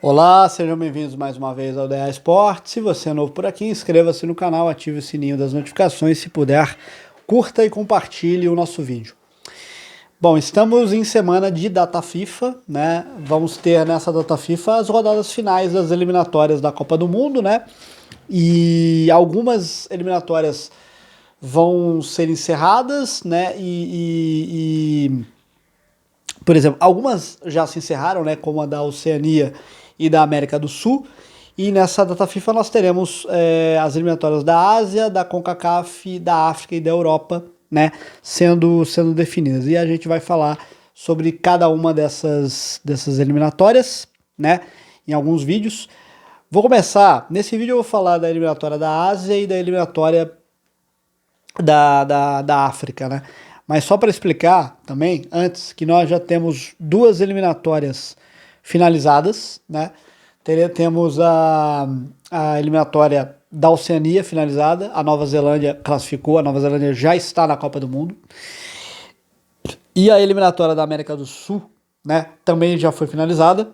Olá, sejam bem-vindos mais uma vez ao DA Esportes. Se você é novo por aqui, inscreva-se no canal, ative o sininho das notificações. Se puder, curta e compartilhe o nosso vídeo. Bom, estamos em semana de data FIFA, né? Vamos ter nessa data FIFA as rodadas finais das eliminatórias da Copa do Mundo, né? E algumas eliminatórias vão ser encerradas, né? Por exemplo, algumas já se encerraram, né? Como a da Oceania e da América do Sul. E nessa data FIFA nós teremos as eliminatórias da Ásia, da CONCACAF, da África e da Europa, né, sendo definidas. E a gente vai falar sobre cada uma dessas eliminatórias, né, em alguns vídeos. Vou começar, nesse vídeo eu vou falar da eliminatória da Ásia e da eliminatória da África, né. Mas só para explicar também, antes, que nós já temos duas eliminatórias finalizadas, né. Temos a eliminatória da Oceania finalizada, a Nova Zelândia classificou, a Nova Zelândia já está na Copa do Mundo. E a eliminatória da América do Sul, né, também já foi finalizada.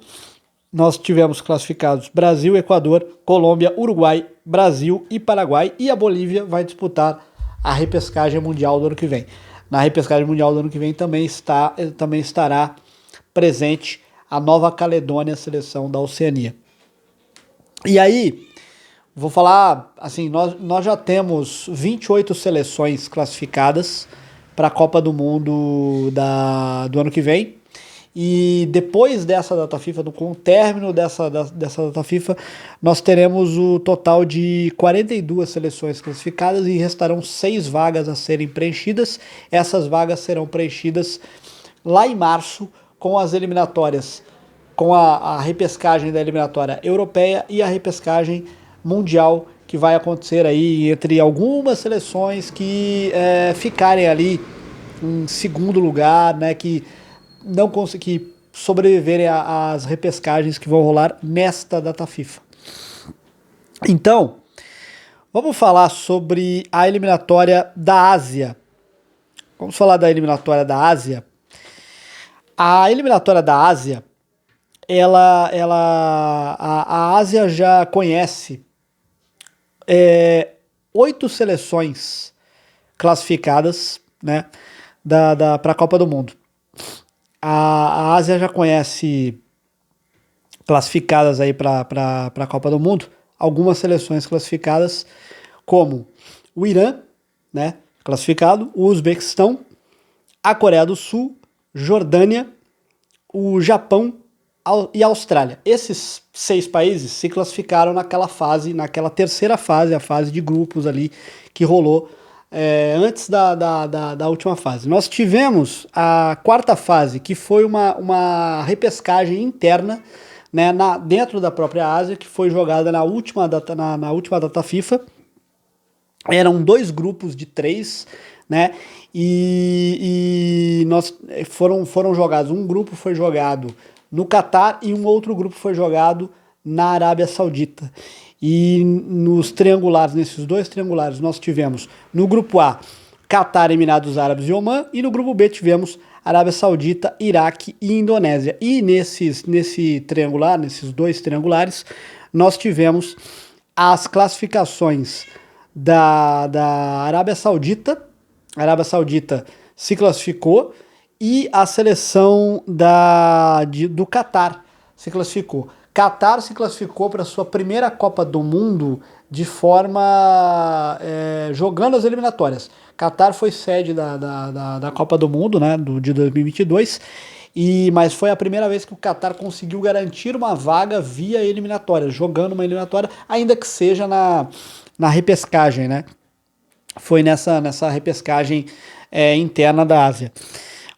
Nós tivemos classificados Brasil, Equador, Colômbia, Uruguai, Brasil e Paraguai. E a Bolívia vai disputar a repescagem mundial do ano que vem. Na repescagem mundial do ano que vem também estará presente a Nova Caledônia, seleção da Oceania. E aí, vou falar, assim, nós já temos 28 seleções classificadas para a Copa do Mundo do ano que vem. E depois dessa data FIFA, com o término dessa data FIFA, nós teremos o total de 42 seleções classificadas e restarão 6 vagas a serem preenchidas. Essas vagas serão preenchidas lá em março com as eliminatórias, com a repescagem da eliminatória europeia e a repescagem mundial, que vai acontecer aí entre algumas seleções que ficarem ali em segundo lugar, né, que não conseguir sobreviverem às repescagens que vão rolar nesta data FIFA. Então, vamos falar sobre a eliminatória da Ásia. Vamos falar da eliminatória da Ásia. A eliminatória da Ásia, a Ásia já conhece 8 seleções classificadas, né, para a Copa do Mundo. A Ásia já conhece classificadas aí para a Copa do Mundo algumas seleções classificadas, como o Irã, né, classificado, o Uzbequistão, a Coreia do Sul, Jordânia, o Japão e a Austrália. Esses 6 países se classificaram naquela terceira fase, a fase de grupos ali que rolou antes da última fase. Nós tivemos a quarta fase, que foi uma repescagem interna, né, dentro da própria Ásia, que foi jogada na última data FIFA. Eram 2 grupos de 3, né? E foram jogados. Um grupo foi jogado no Catar e um outro grupo foi jogado na Arábia Saudita. E nesses 2 triangulares, nós tivemos no grupo A, Catar, Emirados Árabes e Omã, e no grupo B tivemos Arábia Saudita, Iraque e Indonésia. E nesses 2 triangulares, nós tivemos as classificações da Arábia Saudita. A Arábia Saudita se classificou e a seleção do Catar se classificou. Catar se classificou para a sua primeira Copa do Mundo de forma jogando as eliminatórias. Catar foi sede da Copa do Mundo, né, de 2022, mas foi a primeira vez que o Catar conseguiu garantir uma vaga via eliminatória, jogando uma eliminatória, ainda que seja na repescagem, né? Foi nessa repescagem interna da Ásia.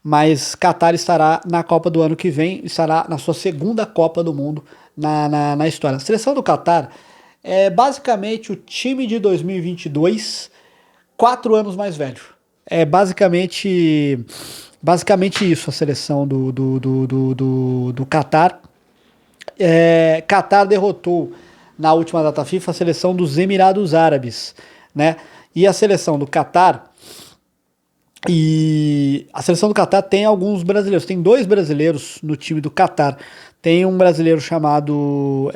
Mas Catar estará na Copa do ano que vem, estará na sua segunda Copa do Mundo na história. A seleção do Catar é basicamente o time de 2022, 4 anos mais velho. É basicamente isso a seleção do Catar. Catar derrotou na última data FIFA a seleção dos Emirados Árabes, né? E a seleção do Catar tem alguns brasileiros, tem 2 brasileiros no time do Catar. Tem um brasileiro chamado.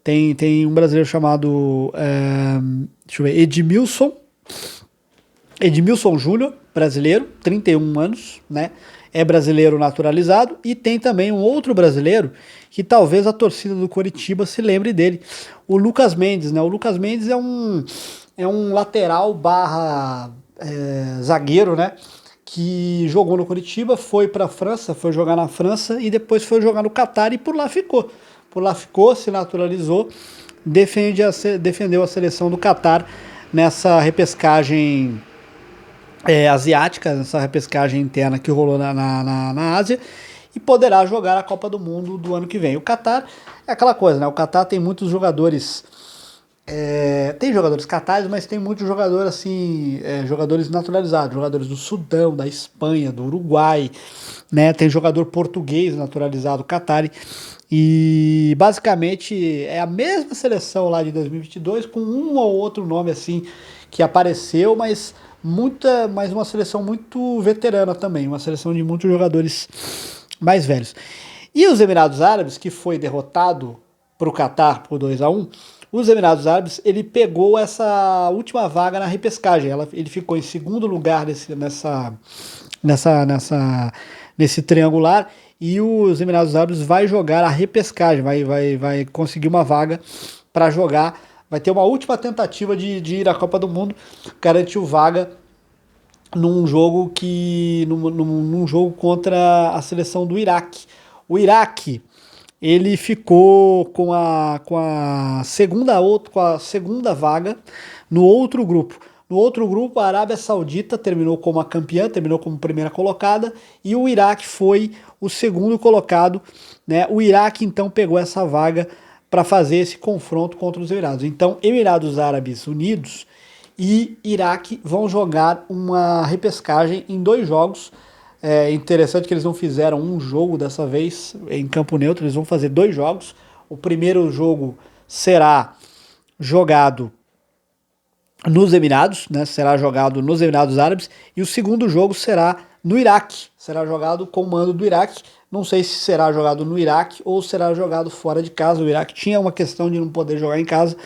Tem um brasileiro chamado. Deixa eu ver, Edmilson Júnior, brasileiro, 31 anos, né? É brasileiro naturalizado. E tem também um outro brasileiro que talvez a torcida do Coritiba se lembre dele, o Lucas Mendes, né? O Lucas Mendes é um lateral barra zagueiro, né? Que jogou no Coritiba, foi para a França, foi jogar na França e depois foi jogar no Catar e por lá ficou. Por lá ficou, se naturalizou, defendeu a seleção do Catar nessa repescagem asiática, nessa repescagem interna que rolou na Ásia, e poderá jogar a Copa do Mundo do ano que vem. O Catar é aquela coisa, né? O Catar tem muitos jogadores. Tem jogadores catáres, mas tem muitos jogadores assim, jogadores naturalizados, jogadores do Sudão, da Espanha, do Uruguai, né? Tem jogador português naturalizado catari. E basicamente é a mesma seleção lá de 2022 com um ou outro nome assim que apareceu, mas uma seleção muito veterana também, uma seleção de muitos jogadores mais velhos. E os Emirados Árabes, que foi derrotado para o Catar por 2-1, os Emirados Árabes, ele pegou essa última vaga na repescagem. Ele ficou em segundo lugar nesse triangular, e os Emirados Árabes vai jogar a repescagem, vai conseguir uma vaga para jogar, vai ter uma última tentativa de ir à Copa do Mundo, garantiu vaga num jogo num jogo contra a seleção do Iraque. O Iraque, ele ficou com a segunda vaga no outro grupo. No outro grupo, a Arábia Saudita terminou como a campeã, terminou como primeira colocada, e o Iraque foi o segundo colocado, né? O Iraque então pegou essa vaga para fazer esse confronto contra os Emirados. Então, Emirados Árabes Unidos e Iraque vão jogar uma repescagem em 2 jogos. É interessante que eles não fizeram um jogo dessa vez em campo neutro, eles vão fazer 2 jogos. O primeiro jogo será jogado nos Emirados, né? Será jogado nos Emirados Árabes, e o segundo jogo será no Iraque, será jogado com o mando do Iraque. Não sei se será jogado no Iraque ou será jogado fora de casa. O Iraque tinha uma questão de não poder jogar em casa,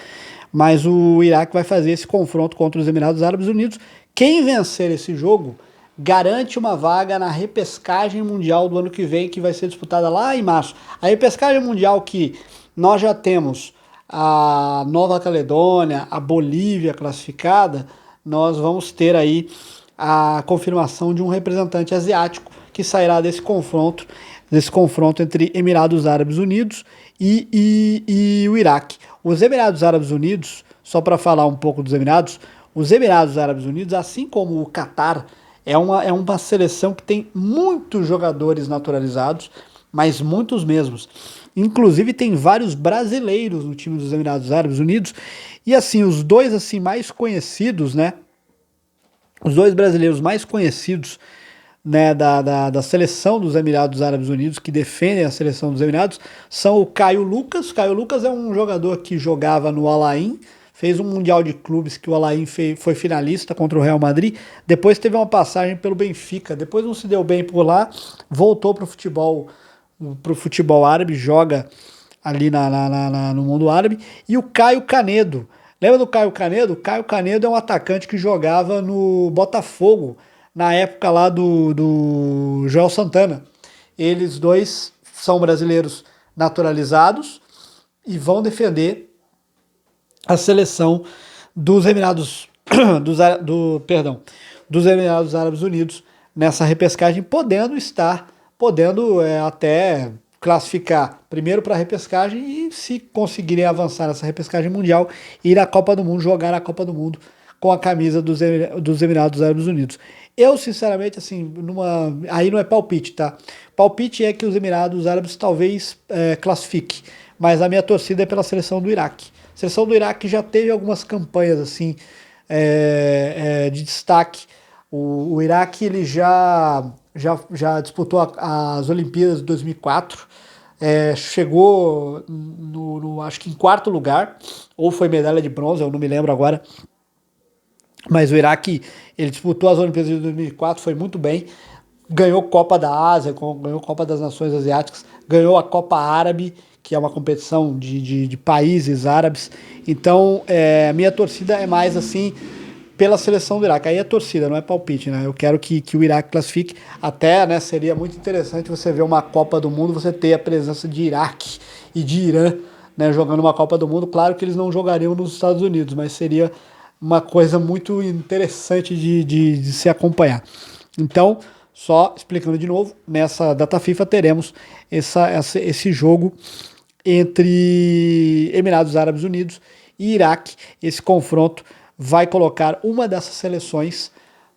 mas o Iraque vai fazer esse confronto contra os Emirados Árabes Unidos. Quem vencer esse jogo garante uma vaga na repescagem mundial do ano que vem, que vai ser disputada lá em março. A repescagem mundial que nós já temos a Nova Caledônia, a Bolívia classificada, nós vamos ter aí a confirmação de um representante asiático que sairá desse confronto entre Emirados Árabes Unidos e o Iraque. Os Emirados Árabes Unidos, só para falar um pouco dos Emirados, os Emirados Árabes Unidos, assim como o Catar, é uma seleção que tem muitos jogadores naturalizados, mas muitos mesmos. Inclusive tem vários brasileiros no time dos Emirados Árabes Unidos. E assim, os dois assim mais conhecidos, né? Os 2 brasileiros mais conhecidos, né, da seleção dos Emirados Árabes Unidos, que defendem a seleção dos Emirados, são o Caio Lucas. Caio Lucas é um jogador que jogava no Al Ain, fez um Mundial de Clubes que o Al Ain foi finalista contra o Real Madrid, depois teve uma passagem pelo Benfica, depois não se deu bem por lá, voltou para o futebol árabe, joga ali no mundo árabe. E o Caio Canedo, lembra do Caio Canedo? O Caio Canedo é um atacante que jogava no Botafogo, na época lá do Joel Santana. Eles dois são brasileiros naturalizados e vão defender a seleção dos Emirados dos Emirados Árabes Unidos nessa repescagem, podendo até classificar primeiro para a repescagem e, se conseguirem avançar nessa repescagem mundial, ir à Copa do Mundo, jogar a Copa do Mundo com a camisa dos Emirados Árabes Unidos. Eu, sinceramente, assim, aí não é palpite, tá? Palpite é que os Emirados Árabes talvez classifique, mas a minha torcida é pela seleção do Iraque. A seleção do Iraque já teve algumas campanhas assim de destaque. O Iraque ele já disputou as Olimpíadas de 2004, chegou acho que em 4º lugar, ou foi medalha de bronze, eu não me lembro agora. Mas o Iraque, ele disputou as Olimpíadas de 2004, foi muito bem. ganhou Copa da Ásia, ganhou Copa das Nações Asiáticas, ganhou a Copa Árabe, que é uma competição de países árabes. Então, minha torcida é mais assim pela seleção do Iraque. Aí é torcida, não é palpite, né? Eu quero que o Iraque classifique. Até, né, seria muito interessante você ver uma Copa do Mundo, você ter a presença de Iraque e de Irã, né, jogando uma Copa do Mundo. Claro que eles não jogariam nos Estados Unidos, mas seria uma coisa muito interessante de se acompanhar. Então, só explicando de novo, nessa data FIFA teremos esse jogo entre Emirados Árabes Unidos e Iraque. Esse confronto vai colocar uma dessas seleções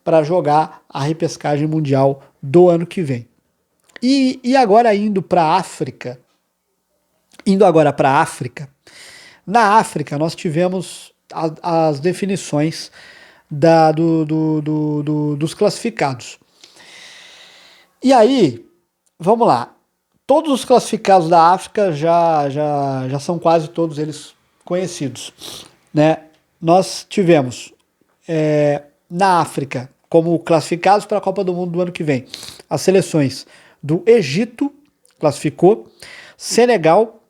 para jogar a repescagem mundial do ano que vem. E agora indo agora para a África, na África nós tivemos as definições dos classificados. E aí, vamos lá. Todos os classificados da África já são quase todos eles conhecidos, né? Nós tivemos na África como classificados para a Copa do Mundo do ano que vem as seleções do Egito, classificou, Senegal,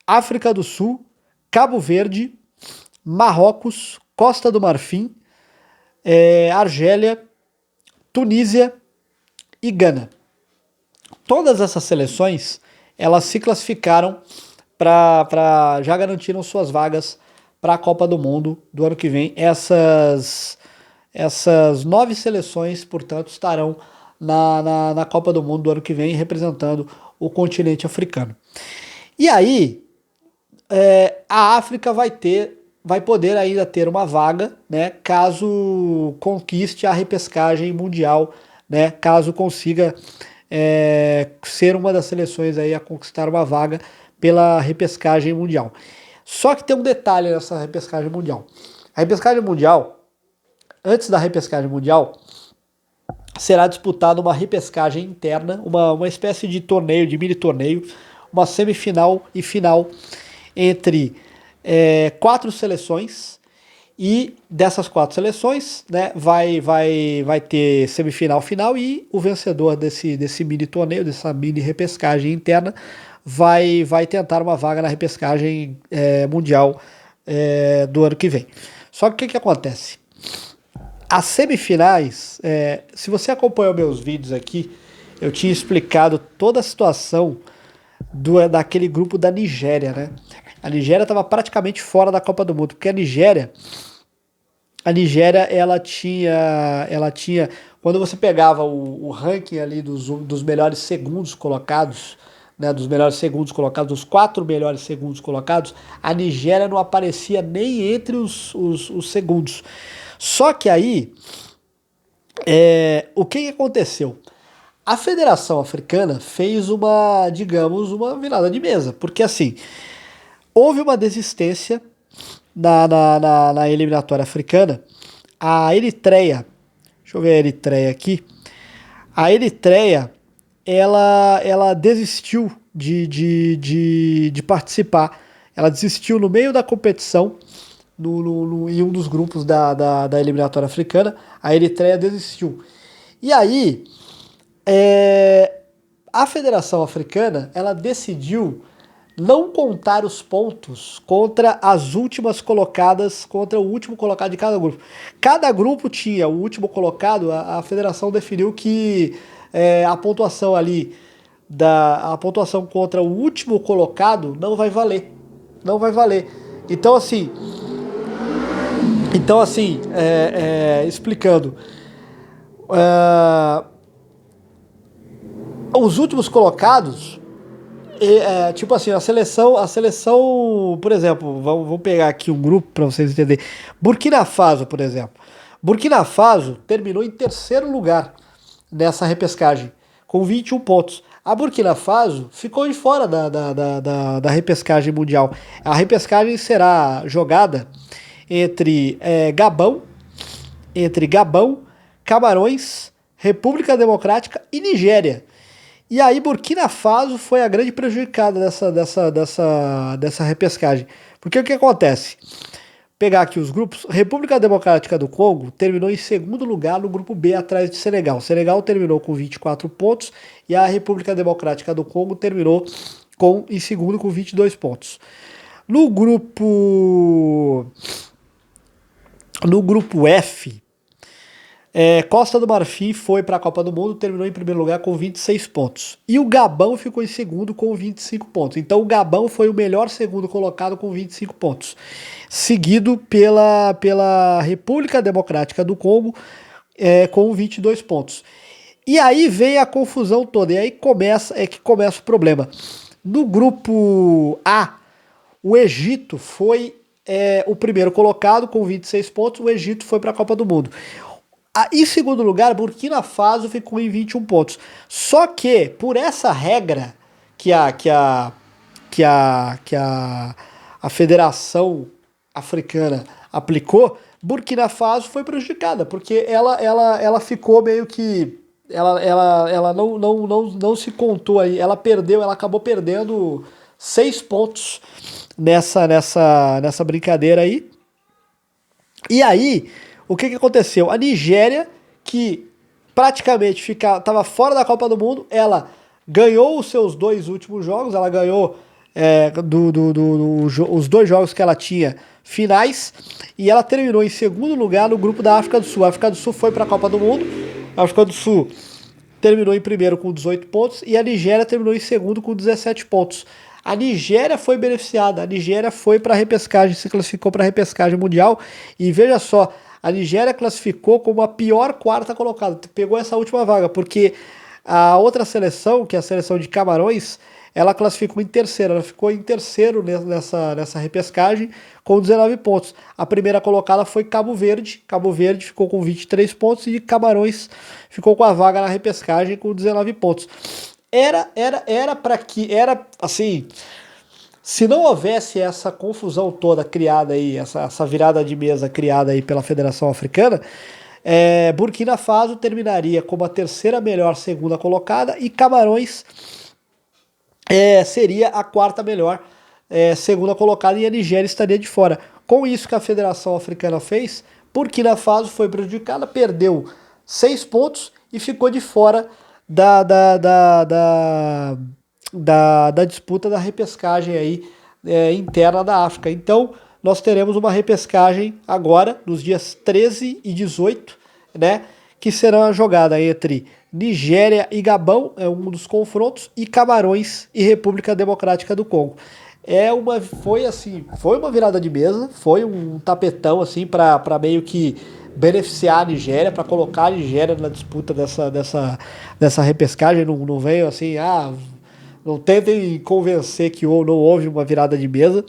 África do Sul, Cabo Verde, Marrocos, Costa do Marfim, Argélia, Tunísia e Gana. Todas essas seleções, elas se classificaram já garantiram suas vagas para a Copa do Mundo do ano que vem. Essas 9 seleções, portanto, estarão na Copa do Mundo do ano que vem, representando o continente africano. E aí, a África vai poder ainda ter uma vaga, né, caso conquiste a repescagem mundial, né, caso consiga ser uma das seleções aí a conquistar uma vaga pela repescagem mundial. Só que tem um detalhe nessa repescagem mundial. A repescagem mundial, antes da repescagem mundial, será disputada uma repescagem interna, uma espécie de torneio, de mini torneio, uma semifinal e final entre 4 seleções. E dessas 4 seleções, né, vai ter semifinal, final, e o vencedor desse mini torneio, dessa mini repescagem interna, vai tentar uma vaga na repescagem mundial do ano que vem. Só que o que acontece? As semifinais, se você acompanhou meus vídeos aqui, eu tinha explicado toda a situação daquele grupo da Nigéria, né? A Nigéria estava praticamente fora da Copa do Mundo, porque a Nigéria ela tinha, quando você pegava o ranking ali dos melhores segundos colocados, né, dos 4 melhores segundos colocados, a Nigéria não aparecia nem entre os segundos. Só que aí, o que aconteceu? A Federação Africana fez digamos, uma virada de mesa, porque assim, houve uma desistência na eliminatória africana. A Eritreia, deixa eu ver a Eritreia aqui, a Eritreia, ela desistiu de participar, ela desistiu no meio da competição, em um dos grupos da eliminatória africana, a Eritreia desistiu. E aí, a Federação Africana, ela decidiu não contar os pontos contra as últimas colocadas, contra o último colocado de cada grupo. Cada grupo tinha o último colocado, a federação definiu que a pontuação ali, a pontuação contra o último colocado não vai valer. Não vai valer. Então assim, explicando, os últimos colocados, tipo assim, a seleção, por exemplo, vamos pegar aqui um grupo para vocês entenderem. Burkina Faso, por exemplo. Burkina Faso terminou em 3º lugar nessa repescagem, com 21 pontos. A Burkina Faso ficou de fora da repescagem mundial. A repescagem será jogada entre Gabão, Camarões, República Democrática e Nigéria. E aí Burkina Faso foi a grande prejudicada dessa repescagem. Porque o que acontece? pegar aqui os grupos, República Democrática do Congo terminou em segundo lugar no grupo B, atrás de Senegal. Senegal terminou com 24 pontos e a República Democrática do Congo terminou em segundo com 22 pontos. No grupo F, Costa do Marfim foi para a Copa do Mundo, terminou em primeiro lugar com 26 pontos. E o Gabão ficou em segundo com 25 pontos. Então o Gabão foi o melhor segundo colocado com 25 pontos. Seguido pela República Democrática do Congo com 22 pontos. E aí vem a confusão toda. E aí começa o problema. No grupo A, o Egito foi o primeiro colocado com 26 pontos. O Egito foi para a Copa do Mundo. Em segundo lugar, Burkina Faso ficou em 21 pontos. Só que, por essa regra que a Federação Africana aplicou, Burkina Faso foi prejudicada, porque ela ficou meio que... Ela não se contou aí, ela acabou perdendo 6 pontos nessa brincadeira aí. E aí... O que aconteceu? A Nigéria, que praticamente estava fora da Copa do Mundo, ela ganhou os seus 2 últimos jogos, ela ganhou os 2 jogos que ela tinha finais, e ela terminou em segundo lugar no grupo da África do Sul. A África do Sul foi para a Copa do Mundo, a África do Sul terminou em primeiro com 18 pontos, e a Nigéria terminou em segundo com 17 pontos. A Nigéria foi beneficiada, a Nigéria foi para a repescagem, se classificou para a repescagem mundial, e veja só, a Nigéria classificou como a pior quarta colocada, pegou essa última vaga, porque a outra seleção, que é a seleção de Camarões, ela classificou em terceiro, ela ficou em terceiro nessa repescagem com 19 pontos. A primeira colocada foi Cabo Verde ficou com 23 pontos e Camarões ficou com a vaga na repescagem com 19 pontos. Era assim... Se não houvesse essa confusão toda criada aí, essa virada de mesa criada aí pela Federação Africana, Burkina Faso terminaria como a terceira melhor segunda colocada e Camarões seria a quarta melhor segunda colocada e a Nigéria estaria de fora. Com isso que a Federação Africana fez, Burkina Faso foi prejudicada, perdeu 6 pontos e ficou de fora da disputa da repescagem aí, interna da África. Então, nós teremos uma repescagem agora, nos dias 13 e 18, né, que será uma jogada entre Nigéria e Gabão, um dos confrontos, e Camarões e República Democrática do Congo. Foi uma virada de mesa, foi um tapetão assim para meio que beneficiar a Nigéria, para colocar a Nigéria na disputa dessa repescagem. Não veio assim, não tentem convencer que não houve uma virada de mesa.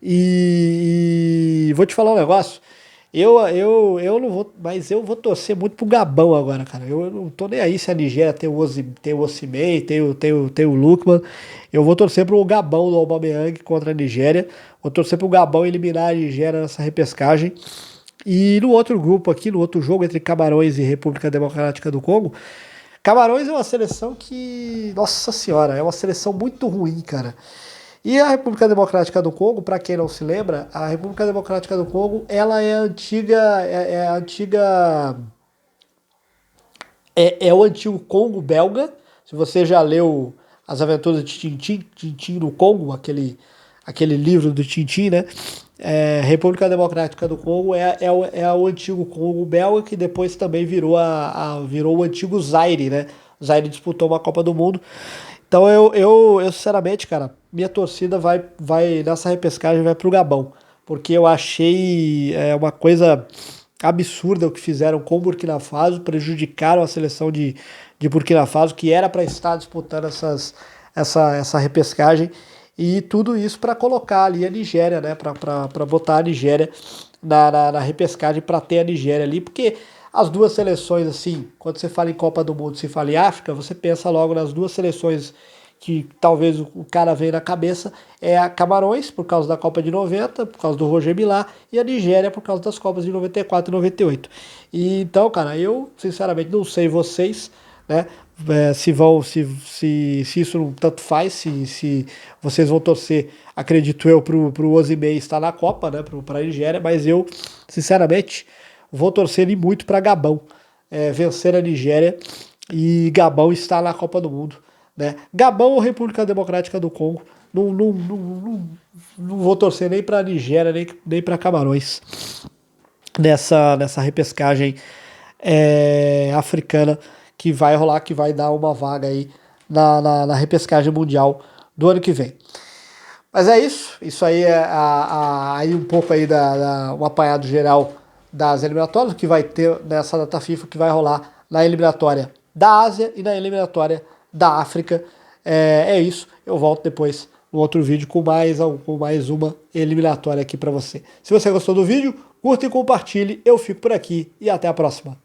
E vou te falar um negócio. Eu não vou, mas eu vou torcer muito pro Gabão agora, cara. Eu não tô nem aí se a Nigéria tem o Osimhen, tem o Lookman. Eu vou torcer pro Gabão do Aubameyang contra a Nigéria. Vou torcer pro Gabão eliminar a Nigéria nessa repescagem. E no outro grupo aqui, no outro jogo entre Camarões e República Democrática do Congo, Camarões é uma seleção que, nossa senhora, é uma seleção muito ruim, cara. E a República Democrática do Congo, para quem não se lembra, a República Democrática do Congo, ela é o antigo Congo belga. Se você já leu As Aventuras de Tintin no Congo, aquele livro do Tintin, né? República Democrática do Congo é o antigo Congo belga, que depois também virou o antigo Zaire, né? O Zaire disputou uma Copa do Mundo. Então eu sinceramente, cara, minha torcida vai nessa repescagem, vai pro Gabão, porque eu achei uma coisa absurda o que fizeram com o Burkina Faso, prejudicaram a seleção de Burkina Faso, que era para estar disputando essa repescagem, e tudo isso para colocar ali a Nigéria, né, para botar a Nigéria na repescagem, para ter a Nigéria ali, porque as duas seleções, assim, quando você fala em Copa do Mundo, se fala em África, você pensa logo nas duas seleções que talvez o cara venha na cabeça, a Camarões, por causa da Copa de 90, por causa do Roger Milá, e a Nigéria por causa das Copas de 94 e 98. E então, cara, eu sinceramente não sei vocês, né? Se isso não tanto faz, se vocês vão torcer, acredito eu, pro Osimhen estar na Copa, né? Pra Nigéria, mas eu, sinceramente, vou torcer muito para Gabão vencer a Nigéria e Gabão estar na Copa do Mundo, né? Gabão ou República Democrática do Congo, não vou torcer nem para Nigéria, nem para Camarões nessa repescagem africana que vai rolar, que vai dar uma vaga aí na repescagem mundial do ano que vem. Mas é isso aí é aí um pouco aí um apanhado geral das eliminatórias, que vai ter nessa data FIFA, que vai rolar na eliminatória da Ásia e na eliminatória da África. É isso, eu volto depois no outro vídeo com mais uma eliminatória aqui para você. Se você gostou do vídeo, curta e compartilhe, eu fico por aqui e até a próxima.